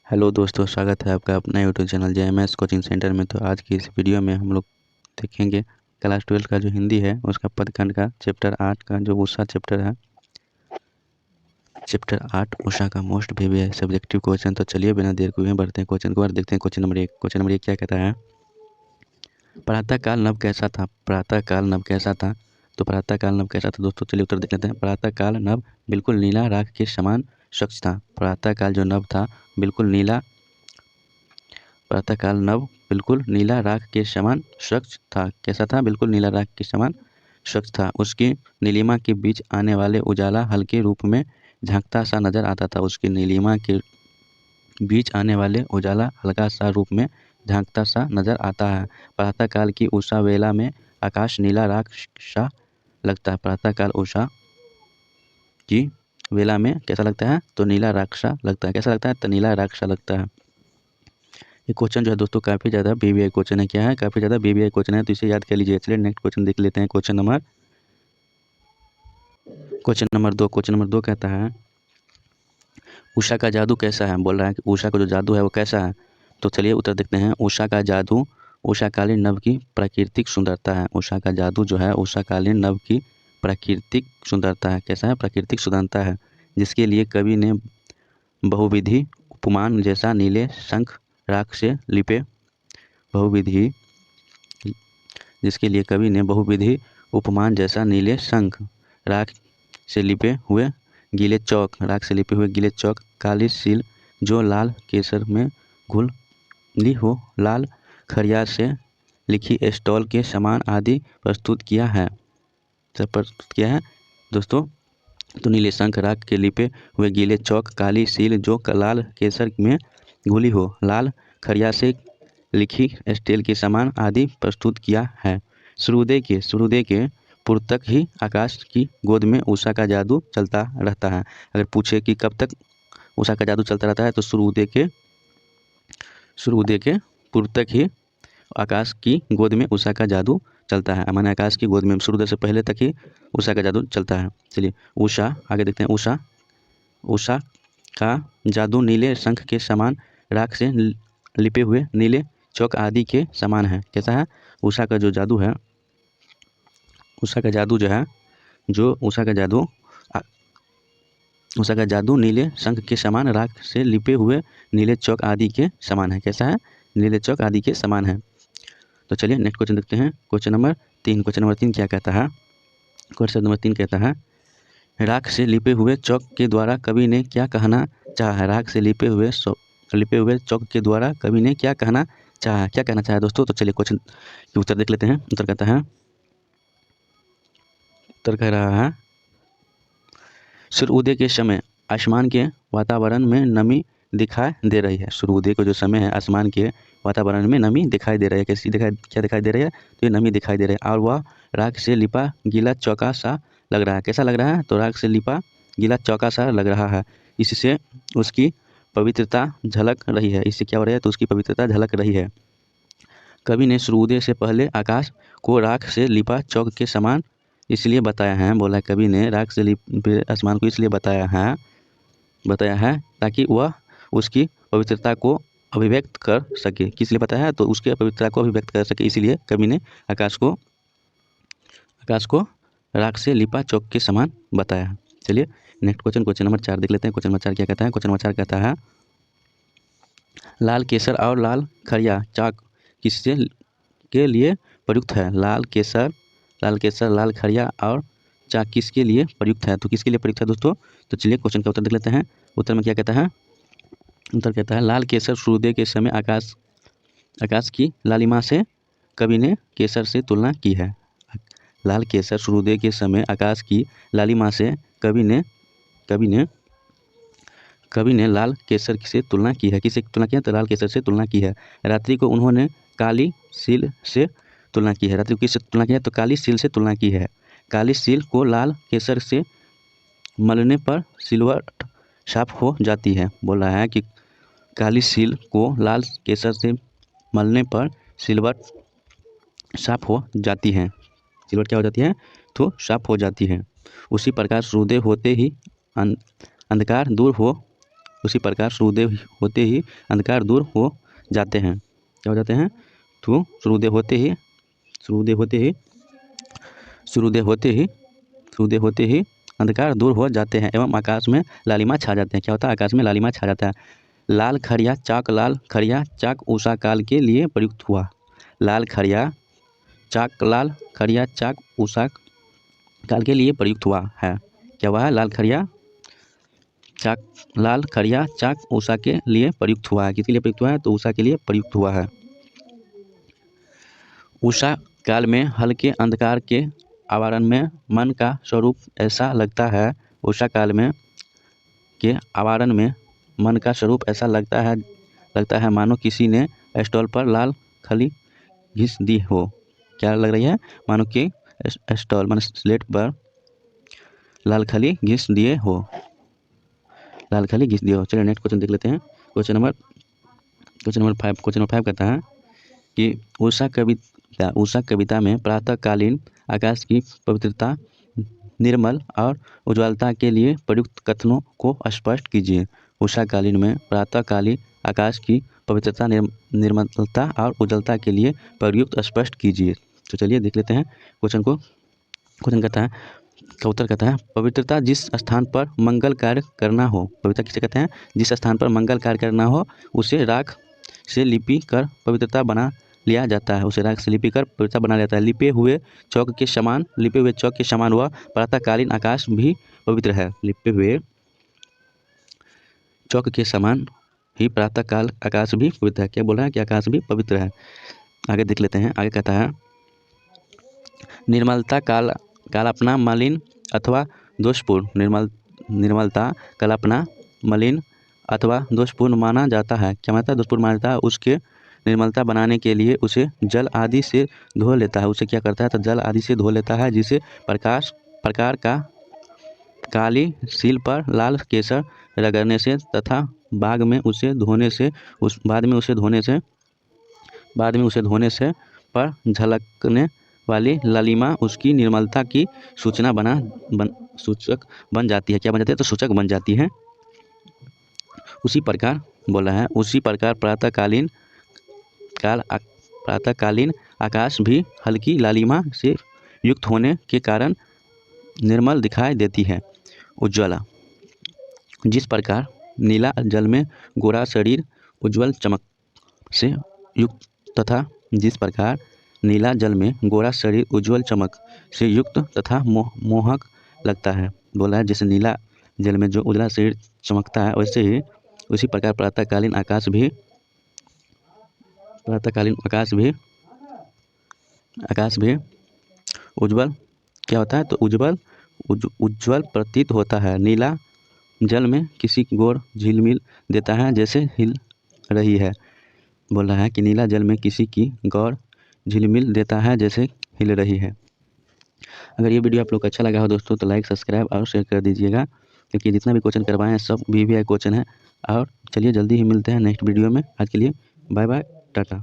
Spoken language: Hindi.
हेलो दोस्तों, स्वागत है आपका अपना YouTube channel JMS coaching centre में। तो आज की इस वीडियो में हम लोग देखेंगे क्लास 12 का जो हिंदी है उसका पदखंड का चैप्टर 8 का जो उषा चैप्टर है। चैप्टर 8 उषा का मोस्ट प्रीवियस सब्जेक्टिव क्वेश्चन। तो चलिए बिना देर हुए बढ़ते हैं क्वेश्चन को और देखते हैं क्वेश्चन नंबर 1। क्वेश्चन नंबर 1 क्या कहता है? प्रातःकाल नभ कैसा था? प्रातःकाल नभ कैसा था? तो प्रातःकाल नभ कैसा था दोस्तों, चलिए उत्तर देख लेते हैं। प्रातःकाल नभ बिल्कुल नीला राख के समान स्वच्छ था। प्रातःकाल जो नभ था बिल्कुल नीला, प्रातःकाल नभ बिल्कुल नीला राख के समान स्वच्छ था। कैसा था? बिल्कुल नीला राख के समान स्वच्छ था। उसकी नीलिमा के बीच आने वाले उजाला हल्के रूप में झांकता सा नजर आता था। उसकी नीलिमा के बीच आने वाले उजाला हल्का सा रूप में झांकता सा नजर आता है। प्रातःकाल की उषा वेला में आकाश नीला राख सा लगता है। प्रातःकाल उषा की वेला में कैसा लगता है? तो नीला राख सा लगता है। कैसा लगता है? तो नीला राख सा लगता है। ये क्वेश्चन जो है दोस्तों काफ़ी ज़्यादा बीबीआई क्वेश्चन है। क्या है? काफ़ी ज़्यादा बीबीआई क्वेश्चन है, तो इसे याद कर लीजिए। चलिए नेक्स्ट क्वेश्चन देख लेते हैं। Question number 2। क्वेश्चन नंबर 2 कहता है उषा का जादू कैसा है? बोल रहा है कि उषा का जो जादू है वो कैसा है। तो चलिए उत्तर देखते हैं। उषा का जादू उषाकालीन नभ की प्राकृतिक सुंदरता है। उषा का जादू जो है उषाकालीन नभ की प्राकृतिक सुंदरता है। कैसा है? प्राकृतिक सुंदरता है, जिसके लिए कवि ने बहुविधि उपमान जैसा नीले शंख राख से लिपे बहुविधि जिसके लिए कवि ने बहुविधि उपमान जैसा नीले शंख राख से लिपे हुए गीले चौक काली सील जो लाल केसर में घुली हो लाल खरिया से लिखी स्टॉल के समान आदि प्रस्तुत किया है दोस्तों। तो नीले शंख राख के लिपे हुए गीले चौक, काली सील जो लाल केसर में घुली हो लाल खरिया से लिखी स्टेल के समान आदि प्रस्तुत किया है। सूर्योदय के पूर्व तक ही आकाश की गोद में उषा का जादू चलता रहता है। अगर पूछे कि कब तक उषा का जादू चलता रहता है, तो सूर्योदय के पूर्व तक ही आकाश की गोद में उषा का जादू चलता है। माने आकाश की गोद में सूर्योदय से पहले तक ही उषा का जादू चलता है। चलिए उषा आगे देखते हैं। उषा का जादू नीले शंख के समान राख से लिपे हुए नीले चौक आदि के समान है। कैसा है? उषा का जो जादू है, उषा का जादू जो है उषा का जादू नीले शंख के समान राख से लिपे हुए नीले चौक आदि के समान है। कैसा है? नीले चौक आदि के समान है। तो चलिए नेक्स्ट क्वेश्चन देखते हैं। Question number 3। क्वेश्चन नंबर 3 क्या कहता है? क्वेश्चन नंबर 3 कहता है राख से लिपे हुए चौक के द्वारा कवि ने क्या कहना चाहा है? राख से लिपे हुए चौक के द्वारा कवि ने क्या कहना चाहा है? क्या कहना चाहा है दोस्तों? तो चलिए क्वेश्चन के उत्तर देख लेते हैं। उत्तर कह रहा है सूर्योदय के समय आसमान के वातावरण में नमी दिखाई दे रही है। सूर्योदय का जो समय है आसमान के वातावरण में नमी दिखाई दे रही है। क्या दिखाई दे रही है? तो ये नमी दिखाई दे रही है और वह राख से लिपा गीला चौका सा लग रहा है। कैसा लग रहा है? तो राख से लिपा गीला चौका सा लग रहा है। इससे उसकी पवित्रता झलक रही है। इससे क्या हो रहा है? तो उसकी पवित्रता झलक रही है। कवि ने सूर्योदय से पहले आकाश को राख से लिपा चौक के समान इसलिए बताया है। बोला कवि ने राख से लिपे आसमान को इसलिए बताया है ताकि वह उसकी पवित्रता को अभिव्यक्त कर सके। किस लिए बताया है? तो उसके पवित्रता को अभिव्यक्त कर सके, इसीलिए कवि ने आकाश को राख से लिपा चौक के समान बताया है। चलिए नेक्स्ट क्वेश्चन नंबर 4 देख लेते हैं। क्वेश्चन नंबर 4 क्या कहता है? क्वेश्चन नंबर 4 कहता है लाल केसर और लाल खरिया चाक किससे के लिए प्रयुक्त है? लाल केसर, लाल खरिया और चाक किसके लिए प्रयुक्त है? तो किसके लिए प्रयुक्त है दोस्तों? तो चलिए क्वेश्चन का उत्तर देख लेते हैं। उत्तर में क्या कहता है? उत्तर कहता है लाल केसर सूर्योदय के समय आकाश की लालिमा से कवि ने केसर से तुलना की है। लाल केसर सूर्योदय के समय आकाश की लालिमा से कवि ने लाल केसर से तुलना की है। किससे तुलना की है? तो लाल केसर से तुलना की है। रात्रि को उन्होंने काली सील से तुलना की है। रात्रि को किससे तुलना की है? तो काली सील से तुलना की है। काली सील को लाल केसर से मलने पर सिलवट साफ हो जाती है। बोल रहा है कि काली सील को लाल केसर से मलने पर सिलवट साफ हो जाती है। सिलवट क्या हो जाती है? तो साफ हो जाती है। उसी प्रकार सूर्योदय होते ही अंधकार दूर हो उसी प्रकार सूर्योदय होते ही अंधकार दूर हो जाते हैं। क्या हो जाते हैं? तो सूर्योदय होते ही अंधकार दूर हो जाते हैं एवं आकाश में लालिमा छा जाते हैं। क्या होता है? आकाश में लालिमा छा जाता है। लाल खड़िया चाक उषा काल के लिए प्रयुक्त हुआ। लाल खड़िया चाक उषा काल के लिए प्रयुक्त हुआ है। क्या हुआ है? लाल खड़िया चाक उषा के लिए प्रयुक्त हुआ है। किसके लिए प्रयुक्त हुआ है? तो उषा के लिए प्रयुक्त हुआ है। उषा काल में हल्के अंधकार के आवरण में मन का स्वरूप ऐसा लगता है। उषा काल में के आवरण में मन का स्वरूप ऐसा लगता है मानो किसी ने स्टॉल पर लाल खली घिस दी हो। क्या लग रही है? मानो कि स्टॉल मान स्लेट पर लाल खली घिस दिए हो। चलिए नेक्स्ट क्वेश्चन देख लेते हैं। क्वेश्चन नंबर 5 कहता है कि उषा कविता में प्रातःकालीन आकाश की पवित्रता, निर्मल और उज्ज्वलता के लिए प्रयुक्त कथनों को स्पष्ट कीजिए। उषाकालीन में प्रातःकालीन आकाश की पवित्रता, निर्मलता और उज्ज्वलता के लिए प्रयुक्त स्पष्ट कीजिए। तो चलिए देख लेते हैं क्वेश्चन को। क्वेश्चन कहता है, का उत्तर कहता है, पवित्रता जिस स्थान पर मंगल कार्य करना हो। पवित्रता किसे कहते हैं? जिस स्थान पर मंगल कार्य करना हो उसे राख से लिपि कर पवित्रता बना लिया जाता है। उसे राख से लिपि कर पवित्रता बना लिया जाता है। लिपे हुए चौक के समान वह प्रातःकालीन आकाश भी पवित्र है। लिपे हुए चौक के समान ही प्रातःकाल आकाश भी पवित्र है। क्या बोल रहा है? कि आकाश भी पवित्र है। आगे देख लेते हैं। आगे कहता है, निर्मलता कालापना मलिन अथवा दोषपूर्ण। निर्मलता कालापना मलिन अथवा दोषपूर्ण माना जाता है। क्या मानता है? दोषपूर्ण माना जाता है। उसके निर्मलता बनाने के लिए उसे जल आदि से धो लेता है। उसे क्या करता है? तो जल आदि से धो लेता है, जिसे प्रकार का काली सील पर लाल केसर रगड़ने से तथा बाद में उसे धोने से पर झलकने वाली लालिमा उसकी निर्मलता की सूचक बन जाती है। क्या बन जाती है? तो सूचक बन जाती है। उसी प्रकार बोला है, उसी प्रकार प्रातःकालीन आकाश भी हल्की लालिमा से युक्त होने के कारण निर्मल दिखाई देती है। उज्ज्वला, जिस प्रकार नीला जल में गोरा शरीर उज्ज्वल चमक से युक्त तथा मोहक लगता है। बोला है, जैसे नीला जल में जो उजला शरीर चमकता है, वैसे ही उसी प्रकार प्रातःकालीन आकाश भी उज्ज्वल क्या होता है? तो उज्ज्वल प्रतीत होता है। नीला जल में किसी की गोर झिलमिल देता है जैसे हिल रही है। बोल रहा है कि नीला जल में किसी की गौर झिलमिल देता है जैसे हिल रही है। अगर ये वीडियो आप लोग को अच्छा लगा हो दोस्तों तो लाइक, सब्सक्राइब और शेयर कर दीजिएगा, क्योंकि जितना भी क्वेश्चन करवाए हैं सब VVI क्वेश्चन है। और चलिए जल्दी ही मिलते हैं नेक्स्ट वीडियो में। आज के लिए बाय बाय, टाटा।